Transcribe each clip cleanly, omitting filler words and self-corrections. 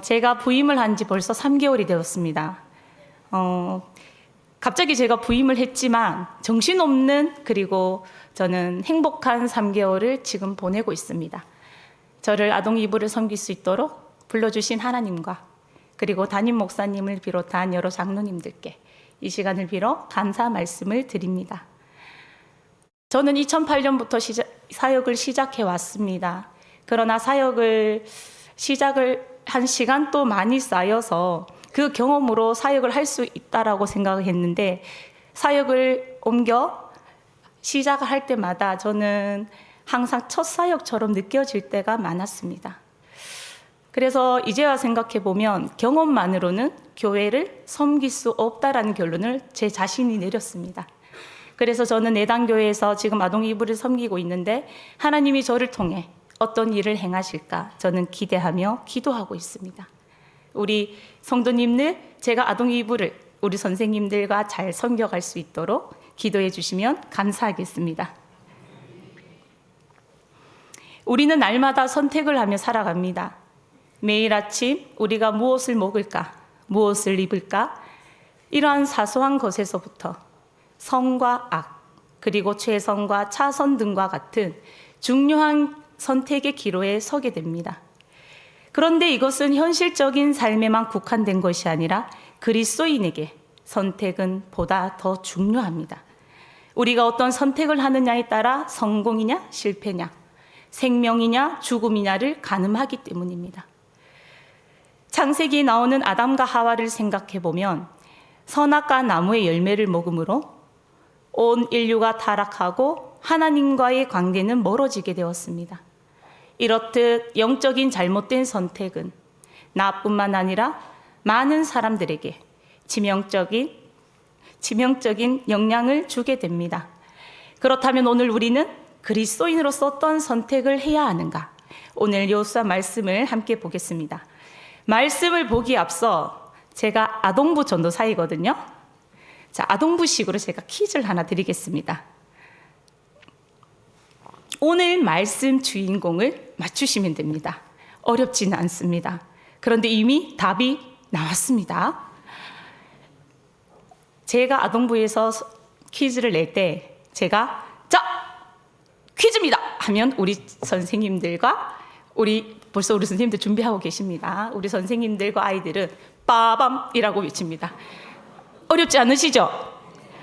제가 부임을 한 지 벌써 3개월이 되었습니다. 갑자기 제가 부임을 했지만 정신없는 그리고 저는 행복한 3개월을 지금 보내고 있습니다. 저를 아동 이부를 섬길 수 있도록 불러주신 하나님과 그리고 담임 목사님을 비롯한 여러 장로님들께 이 시간을 빌어 감사 말씀을 드립니다. 저는 2008년부터 사역을 시작해 왔습니다. 그러나 사역을 시작을 한 시간도 많이 쌓여서 그 경험으로 사역을 할 수 있다라고 생각을 했는데, 사역을 옮겨 시작을 할 때마다 저는 항상 첫 사역처럼 느껴질 때가 많았습니다. 그래서 이제야 생각해 보면 경험만으로는 교회를 섬길 수 없다라는 결론을 제 자신이 내렸습니다. 그래서 저는 내단교회에서 지금 아동 이부를 섬기고 있는데 하나님이 저를 통해 어떤 일을 행하실까 저는 기대하며 기도하고 있습니다. 우리 성도님들, 제가 아동 이부를 우리 선생님들과 잘 섬겨갈 수 있도록 기도해 주시면 감사하겠습니다. 우리는 날마다 선택을 하며 살아갑니다. 매일 아침 우리가 무엇을 먹을까, 무엇을 입을까, 이러한 사소한 것에서부터 선과 악, 그리고 최선과 차선 등과 같은 중요한 선택의 기로에 서게 됩니다. 그런데 이것은 현실적인 삶에만 국한된 것이 아니라 그리스도인에게 선택은 보다 더 중요합니다. 우리가 어떤 선택을 하느냐에 따라 성공이냐 실패냐, 생명이냐 죽음이냐를 가늠하기 때문입니다. 창세기에 나오는 아담과 하와를 생각해 보면 선악과 나무의 열매를 먹음으로 온 인류가 타락하고 하나님과의 관계는 멀어지게 되었습니다. 이렇듯 영적인 잘못된 선택은 나뿐만 아니라 많은 사람들에게 치명적인 영향을 주게 됩니다. 그렇다면 오늘 우리는 그리스도인으로서 어떤 선택을 해야 하는가? 오늘 여호수아 말씀을 함께 보겠습니다. 말씀을 보기 앞서 제가 아동부 전도사이거든요. 자, 아동부식으로 제가 퀴즈를 하나 드리겠습니다. 오늘 말씀 주인공을 맞추시면 됩니다. 어렵지는 않습니다. 그런데 이미 답이 나왔습니다. 제가 아동부에서 퀴즈를 낼 때 제가 자, 퀴즈입니다 하면 우리 선생님들과 벌써 우리 선생님들 준비하고 계십니다. 우리 선생님들과 아이들은 빠밤이라고 외칩니다. 어렵지 않으시죠?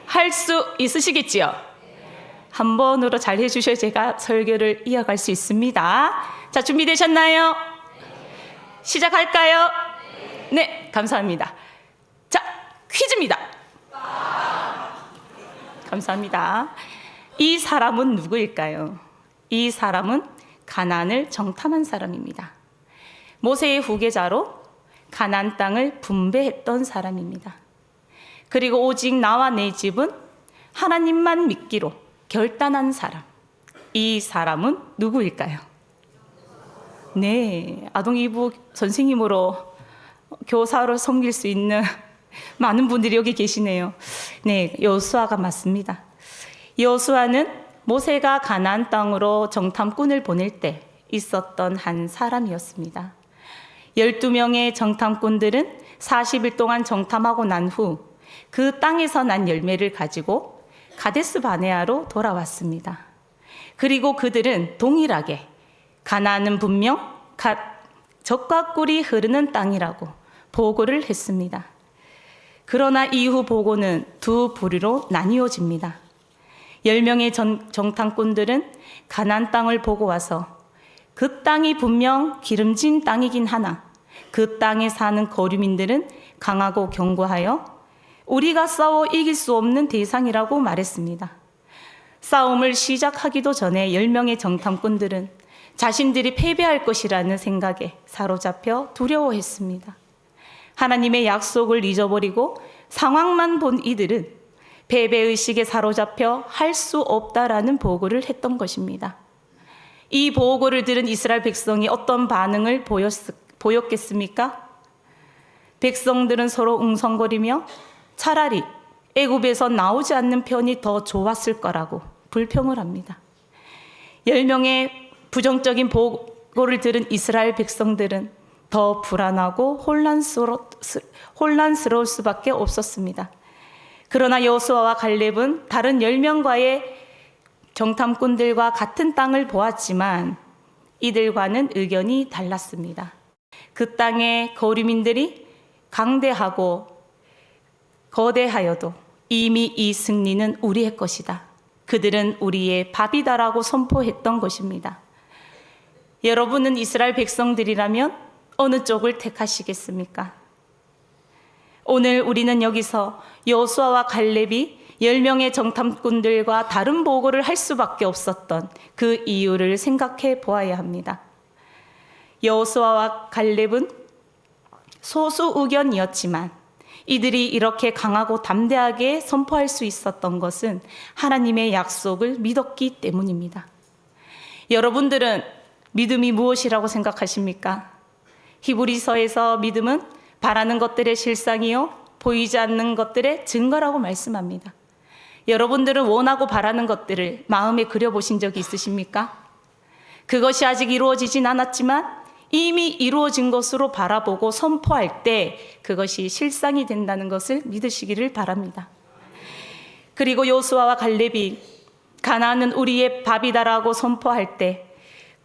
할 수 있으시겠지요? 한 번으로 잘 해주셔야 제가 설교를 이어갈 수 있습니다. 자, 준비되셨나요? 시작할까요? 네, 감사합니다. 자, 퀴즈입니다. 감사합니다. 이 사람은 누구일까요? 이 사람은 가나안을 정탐한 사람입니다. 모세의 후계자로 가나안 땅을 분배했던 사람입니다. 그리고 오직 나와 내 집은 하나님만 믿기로 결단한 사람. 이 사람은 누구일까요? 네, 아동 이부 선생님으로 교사로 섬길 수 있는 많은 분들이 여기 계시네요. 네, 여호수아가 맞습니다. 여호수아는 모세가 가나안 땅으로 정탐꾼을 보낼 때 있었던 한 사람이었습니다. 12명의 정탐꾼들은 40일 동안 정탐하고 난 후 그 땅에서 난 열매를 가지고 가데스 바네아로 돌아왔습니다. 그리고 그들은 동일하게 가나안은 분명 젖과 꿀이 흐르는 땅이라고 보고를 했습니다. 그러나 이후 보고는 두 부류로 나뉘어집니다. 10명의 정탐꾼들은 가나안 땅을 보고 와서 그 땅이 분명 기름진 땅이긴 하나 그 땅에 사는 거류민들은 강하고 견고하여 우리가 싸워 이길 수 없는 대상이라고 말했습니다. 싸움을 시작하기도 전에 10명의 정탐꾼들은 자신들이 패배할 것이라는 생각에 사로잡혀 두려워했습니다. 하나님의 약속을 잊어버리고 상황만 본 이들은 패배의식에 사로잡혀 할 수 없다라는 보고를 했던 것입니다. 이 보고를 들은 이스라엘 백성이 어떤 반응을 보였겠습니까? 백성들은 서로 웅성거리며 차라리 애굽에서 나오지 않는 편이 더 좋았을 거라고 불평을 합니다. 10명의 부정적인 보고를 들은 이스라엘 백성들은 더 불안하고 혼란스러울 수밖에 없었습니다. 그러나 여호수아와 갈렙은 다른 10명과의 정탐꾼들과 같은 땅을 보았지만 이들과는 의견이 달랐습니다. 그 땅의 거류민들이 강대하고 거대하여도 이미 이 승리는 우리의 것이다. 그들은 우리의 밥이다라고 선포했던 것입니다. 여러분은 이스라엘 백성들이라면 어느 쪽을 택하시겠습니까? 오늘 우리는 여기서 여호수아와 갈렙이 10명의 정탐꾼들과 다른 보고를 할 수밖에 없었던 그 이유를 생각해 보아야 합니다. 여호수아와 갈렙은 소수 의견이었지만 이들이 이렇게 강하고 담대하게 선포할 수 있었던 것은 하나님의 약속을 믿었기 때문입니다. 여러분들은 믿음이 무엇이라고 생각하십니까? 히브리서에서 믿음은 바라는 것들의 실상이요 보이지 않는 것들의 증거라고 말씀합니다. 여러분들은 원하고 바라는 것들을 마음에 그려보신 적이 있으십니까? 그것이 아직 이루어지진 않았지만 이미 이루어진 것으로 바라보고 선포할 때 그것이 실상이 된다는 것을 믿으시기를 바랍니다. 그리고 여호수아와 갈렙이 가나안은 우리의 밥이다라고 선포할 때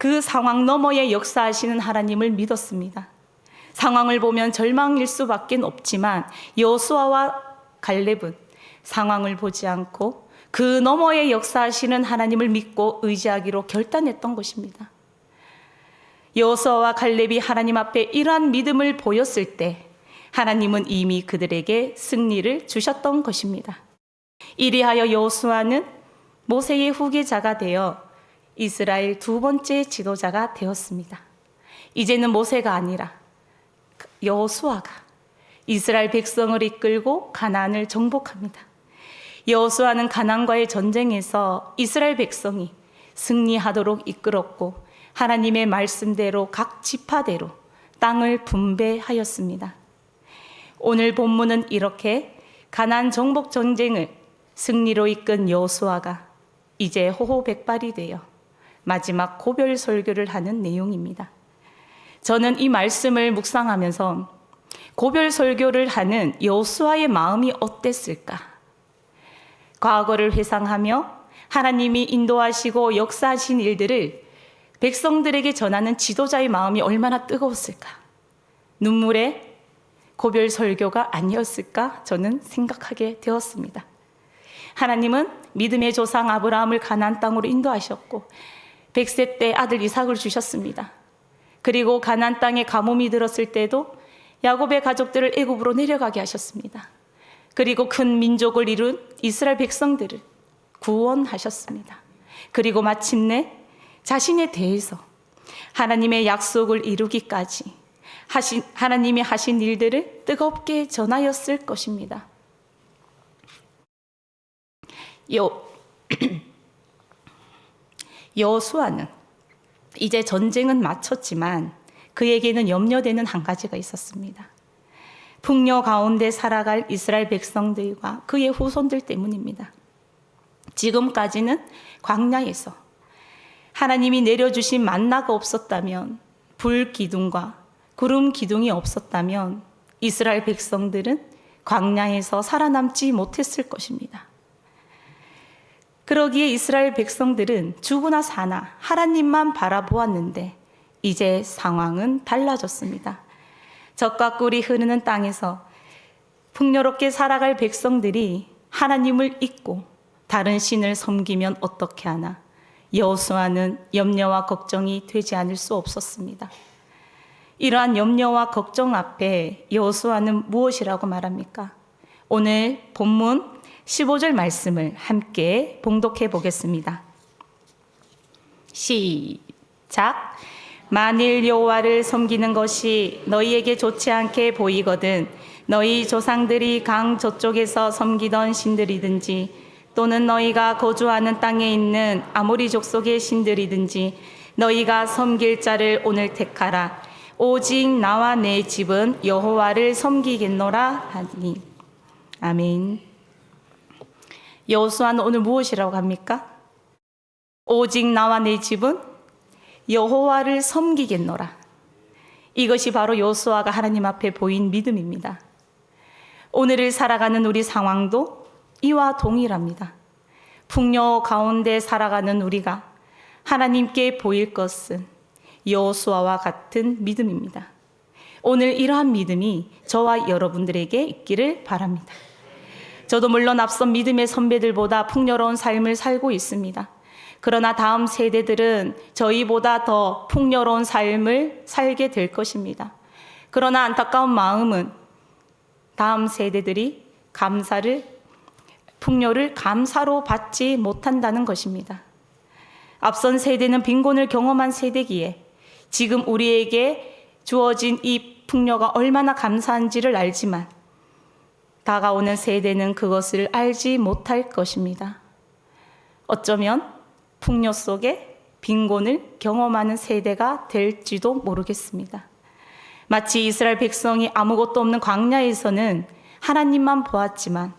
그 상황 너머에 역사하시는 하나님을 믿었습니다. 상황을 보면 절망일 수밖에 없지만 여호수아와 갈렙은 상황을 보지 않고 그 너머에 역사하시는 하나님을 믿고 의지하기로 결단했던 것입니다. 여호수아와 갈렙이 하나님 앞에 이러한 믿음을 보였을 때 하나님은 이미 그들에게 승리를 주셨던 것입니다. 이리하여 여호수아는 모세의 후계자가 되어 이스라엘 두 번째 지도자가 되었습니다. 이제는 모세가 아니라 여호수아가 이스라엘 백성을 이끌고 가나안을 정복합니다. 여호수아는 가나안과의 전쟁에서 이스라엘 백성이 승리하도록 이끌었고 하나님의 말씀대로 각 지파대로 땅을 분배하였습니다. 오늘 본문은 이렇게 가나안 정복 전쟁을 승리로 이끈 여호수아가 이제 호호백발이 되어 마지막 고별 설교를 하는 내용입니다. 저는 이 말씀을 묵상하면서 고별 설교를 하는 여호수아의 마음이 어땠을까? 과거를 회상하며 하나님이 인도하시고 역사하신 일들을 백성들에게 전하는 지도자의 마음이 얼마나 뜨거웠을까? 눈물의 고별 설교가 아니었을까? 저는 생각하게 되었습니다. 하나님은 믿음의 조상 아브라함을 가나안 땅으로 인도하셨고 100세 때 아들 이삭을 주셨습니다. 그리고 가나안 땅에 가뭄이 들었을 때도 야곱의 가족들을 애굽으로 내려가게 하셨습니다. 그리고 큰 민족을 이룬 이스라엘 백성들을 구원하셨습니다. 그리고 마침내 자신에 대해서 하나님의 약속을 이루기까지 하나님이 하신 일들을 뜨겁게 전하였을 것입니다. 여호수아는 이제 전쟁은 마쳤지만 그에게는 염려되는 한 가지가 있었습니다. 풍요 가운데 살아갈 이스라엘 백성들과 그의 후손들 때문입니다. 지금까지는 광야에서 하나님이 내려주신 만나가 없었다면, 불 기둥과 구름 기둥이 없었다면 이스라엘 백성들은 광야에서 살아남지 못했을 것입니다. 그러기에 이스라엘 백성들은 죽으나 사나 하나님만 바라보았는데 이제 상황은 달라졌습니다. 젖과 꿀이 흐르는 땅에서 풍요롭게 살아갈 백성들이 하나님을 잊고 다른 신을 섬기면 어떻게 하나 여호수아는 염려와 걱정이 되지 않을 수 없었습니다. 이러한 염려와 걱정 앞에 여호수아는 무엇이라고 말합니까? 오늘 본문 15절 말씀을 함께 봉독해 보겠습니다. 시작. 만일 여호와를 섬기는 것이 너희에게 좋지 않게 보이거든 너희 조상들이 강 저쪽에서 섬기던 신들이든지 또는 너희가 거주하는 땅에 있는 아모리 족속의 신들이든지 너희가 섬길 자를 오늘 택하라. 오직 나와 내 집은 여호와를 섬기겠노라 하니. 아멘. 여호수아는 오늘 무엇이라고 합니까? 오직 나와 내 집은 여호와를 섬기겠노라. 이것이 바로 여호수아가 하나님 앞에 보인 믿음입니다. 오늘을 살아가는 우리 상황도 이와 동일합니다. 풍요 가운데 살아가는 우리가 하나님께 보일 것은 여호수아와 같은 믿음입니다. 오늘 이러한 믿음이 저와 여러분들에게 있기를 바랍니다. 저도 물론 앞선 믿음의 선배들보다 풍요로운 삶을 살고 있습니다. 그러나 다음 세대들은 저희보다 더 풍요로운 삶을 살게 될 것입니다. 그러나 안타까운 마음은 다음 세대들이 풍요를 감사로 받지 못한다는 것입니다. 앞선 세대는 빈곤을 경험한 세대기에 지금 우리에게 주어진 이 풍요가 얼마나 감사한지를 알지만 다가오는 세대는 그것을 알지 못할 것입니다. 어쩌면 풍요 속에 빈곤을 경험하는 세대가 될지도 모르겠습니다. 마치 이스라엘 백성이 아무것도 없는 광야에서는 하나님만 보았지만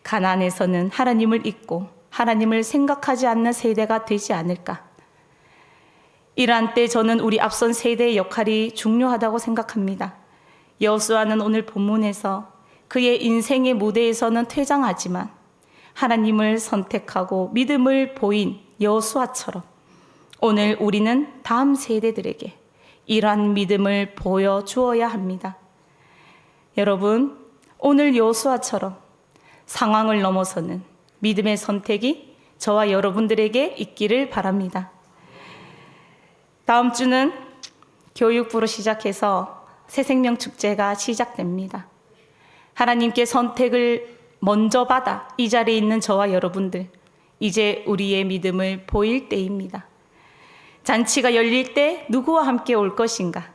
가나안에서는 하나님을 잊고 하나님을 생각하지 않는 세대가 되지 않을까. 이러한 때 저는 우리 앞선 세대의 역할이 중요하다고 생각합니다. 여호수아는 오늘 본문에서 그의 인생의 무대에서는 퇴장하지만 하나님을 선택하고 믿음을 보인 여호수아처럼 오늘 우리는 다음 세대들에게 이러한 믿음을 보여주어야 합니다. 여러분, 오늘 여호수아처럼 상황을 넘어서는 믿음의 선택이 저와 여러분들에게 있기를 바랍니다. 다음 주는 교육부로 시작해서 새생명 축제가 시작됩니다. 하나님께 선택을 먼저 받아 이 자리에 있는 저와 여러분들, 이제 우리의 믿음을 보일 때입니다. 잔치가 열릴 때 누구와 함께 올 것인가?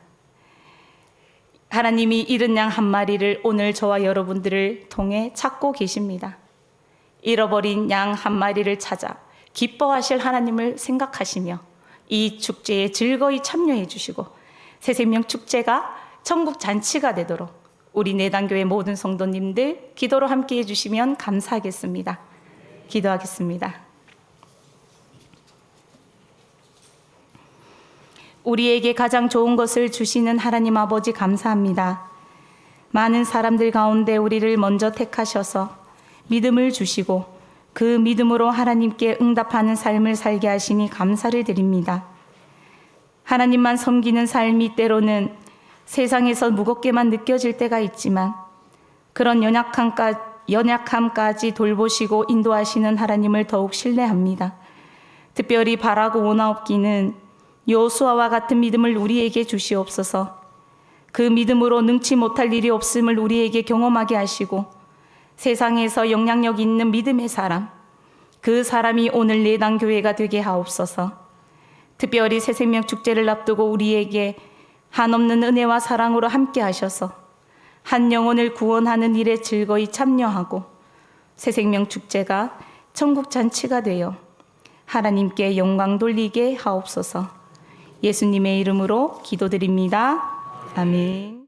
하나님이 잃은 양 한 마리를 오늘 저와 여러분들을 통해 찾고 계십니다. 잃어버린 양 한 마리를 찾아 기뻐하실 하나님을 생각하시며 이 축제에 즐거이 참여해 주시고 새생명 축제가 천국 잔치가 되도록 우리 내단교회 모든 성도님들 기도로 함께 해주시면 감사하겠습니다. 기도하겠습니다. 우리에게 가장 좋은 것을 주시는 하나님 아버지 감사합니다. 많은 사람들 가운데 우리를 먼저 택하셔서 믿음을 주시고 그 믿음으로 하나님께 응답하는 삶을 살게 하시니 감사를 드립니다. 하나님만 섬기는 삶이 때로는 세상에서 무겁게만 느껴질 때가 있지만 그런 연약함까지 돌보시고 인도하시는 하나님을 더욱 신뢰합니다. 특별히 바라고 원하옵기는 여호수아와 같은 믿음을 우리에게 주시옵소서. 그 믿음으로 능치 못할 일이 없음을 우리에게 경험하게 하시고 세상에서 영향력 있는 믿음의 사람, 그 사람이 오늘 내단교회가 되게 하옵소서. 특별히 새생명 축제를 앞두고 우리에게 한없는 은혜와 사랑으로 함께 하셔서 한 영혼을 구원하는 일에 즐거이 참여하고 새생명 축제가 천국 잔치가 되어 하나님께 영광 돌리게 하옵소서. 예수님의 이름으로 기도드립니다. 아멘.